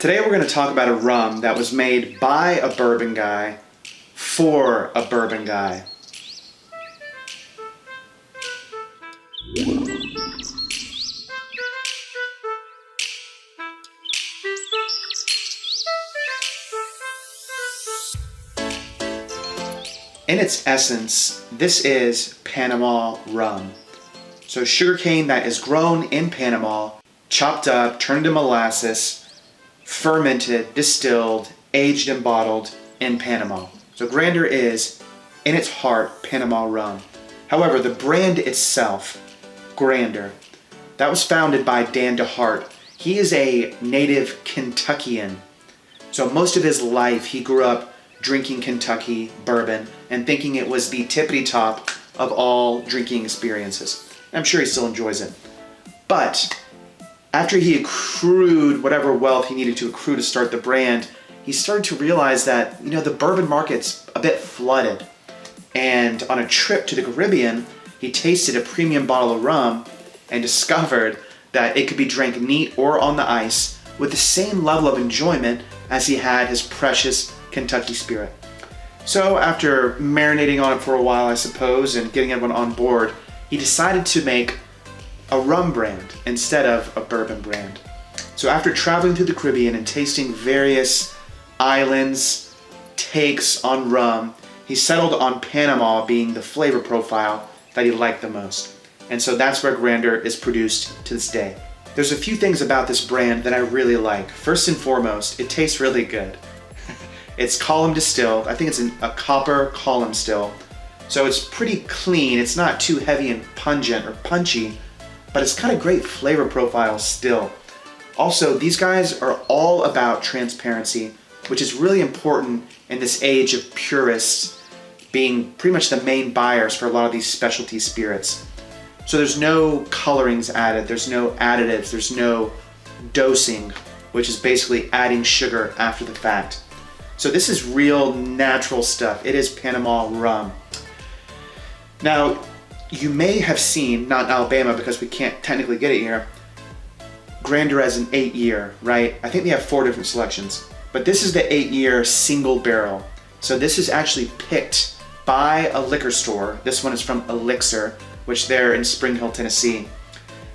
Today we're going to talk about a rum that was made by a bourbon guy for a bourbon guy. In its essence, this is Panama rum. So sugarcane that is grown in Panama, chopped up, turned into molasses, fermented, distilled, aged and bottled in Panama. So Grandeur is, in its heart, Panama rum. However, the brand itself, Grandeur, that was founded by Dan DeHart. He is a native Kentuckian. So most of his life he grew up drinking Kentucky bourbon and thinking it was the tippity top of all drinking experiences. I'm sure he still enjoys it. But after he accrued whatever wealth he needed to accrue to start the brand, he started to realize that, the bourbon market's a bit flooded. And on a trip to the Caribbean, he tasted a premium bottle of rum and discovered that it could be drank neat or on the ice with the same level of enjoyment as he had his precious Kentucky Spirit. So after marinating on it for a while, I suppose, and getting everyone on board, he decided to make a rum brand instead of a bourbon brand. So after traveling through the Caribbean and tasting various islands' takes on rum, he settled on Panama being the flavor profile that he liked the most. And so that's where Grandeur is produced to this day. There's a few things about this brand that I really like. First and foremost, it tastes really good. It's column distilled. I think it's a copper column still. So it's pretty clean. It's not too heavy and pungent or punchy, but it's got a great flavor profile still. Also, these guys are all about transparency, which is really important in this age of purists being pretty much the main buyers for a lot of these specialty spirits. So there's no colorings added, there's no additives, there's no dosing, which is basically adding sugar after the fact. So this is real natural stuff. It is Panama rum. Now, you may have seen, not in Alabama because we can't technically get it here, Grandeur as an 8-year, right? I think they have 4 different selections. But this is the 8-year single barrel. So this is actually picked by a liquor store. This one is from Elixir, which they're in Spring Hill, Tennessee.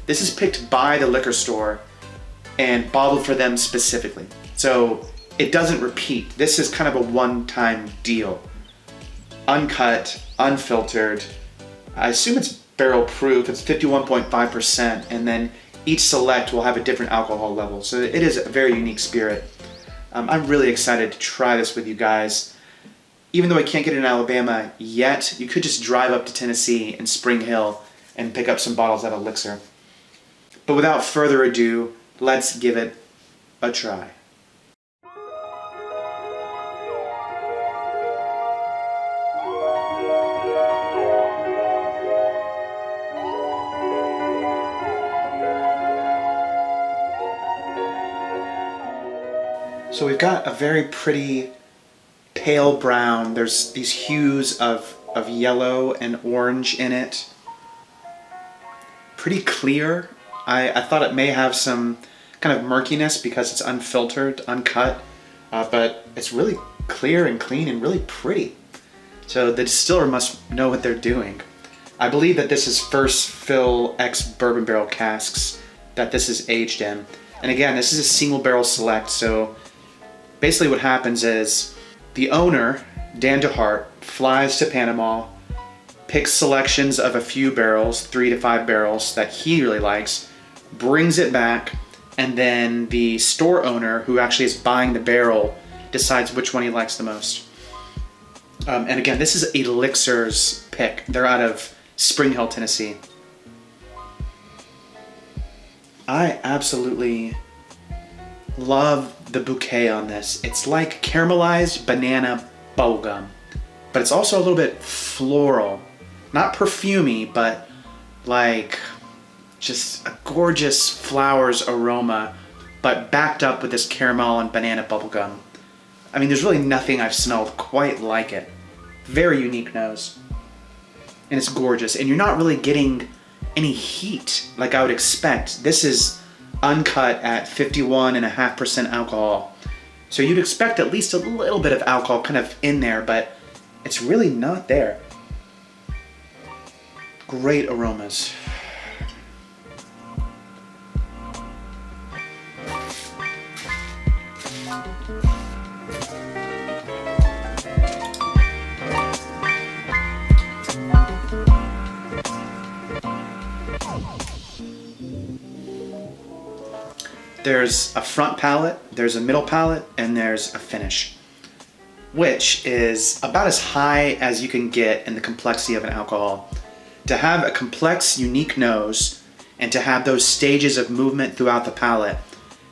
This is picked by the liquor store and bottled for them specifically. So it doesn't repeat. This is kind of a one-time deal. Uncut, unfiltered. I assume it's barrel proof. It's 51.5%, and then each select will have a different alcohol level. So it is a very unique spirit. I'm really excited to try this with you guys. Even though I can't get it in Alabama yet, you could just drive up to Tennessee in Spring Hill and pick up some bottles at Elixir. But without further ado, let's give it a try. So we've got a very pretty pale brown. There's these hues of yellow and orange in it. Pretty clear. I thought it may have some kind of murkiness because it's unfiltered, uncut, but it's really clear and clean and really pretty. So the distiller must know what they're doing. I believe that this is first fill ex bourbon barrel casks that this is aged in. And again, this is a single barrel select, so basically what happens is the owner, Dan DeHart, flies to Panama, picks selections of a few barrels, 3 to 5 barrels that he really likes, brings it back, and then the store owner, who actually is buying the barrel, decides which one he likes the most. And again, this is Elixir's pick. They're out of Spring Hill, Tennessee. I absolutely love the bouquet on this. It's like caramelized banana bubblegum, but it's also a little bit floral. Not perfumey, but like just a gorgeous flowers aroma, but backed up with this caramel and banana bubblegum. I mean, there's really nothing I've smelled quite like it. Very unique nose. And it's gorgeous. And you're not really getting any heat like I would expect. This is uncut at 51.5% alcohol. So you'd expect at least a little bit of alcohol kind of in there, but it's really not there. Great aromas. There's a front palate, there's a middle palate, and there's a finish, which is about as high as you can get in the complexity of an alcohol. To have a complex, unique nose and to have those stages of movement throughout the palate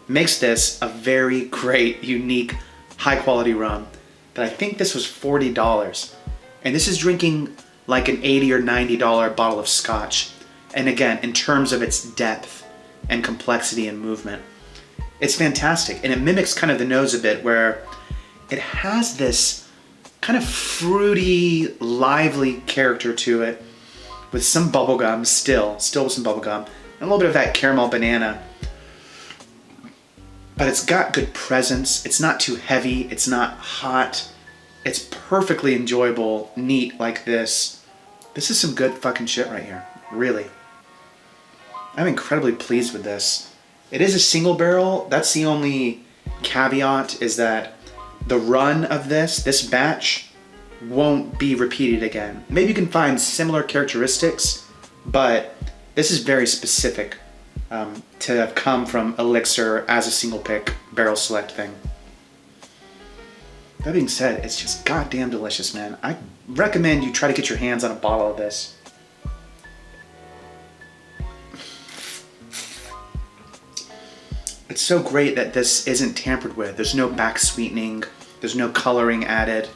makes this a very great, unique, high-quality rum. But I think this was $40, and this is drinking like an $80 or $90 bottle of scotch. And again, in terms of its depth and complexity and movement. It's fantastic, and it mimics kind of the nose a bit, where it has this kind of fruity, lively character to it, with some bubblegum still with some bubblegum, and a little bit of that caramel banana. But it's got good presence, it's not too heavy, it's not hot, it's perfectly enjoyable, neat like this. This is some good fucking shit right here, really. I'm incredibly pleased with this. It is a single barrel. That's the only caveat, is that the run of this batch, won't be repeated again. Maybe you can find similar characteristics, but this is very specific to have come from Elixir as a single pick barrel select thing. That being said, it's just goddamn delicious, man. I recommend you try to get your hands on a bottle of this. It's so great that this isn't tampered with. There's no back sweetening. There's no coloring added.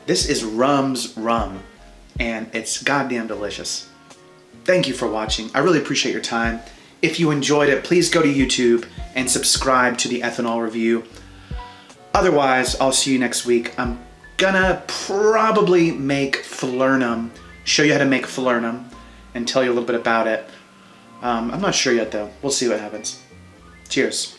This is rum's rum, and it's goddamn delicious. Thank you for watching. I really appreciate your time. If you enjoyed it, please go to YouTube and subscribe to the ethanol review. Otherwise, I'll see you next week. I'm gonna probably make falernum, show you how to make falernum, and tell you a little bit about it. I'm not sure yet though. We'll see what happens. Cheers.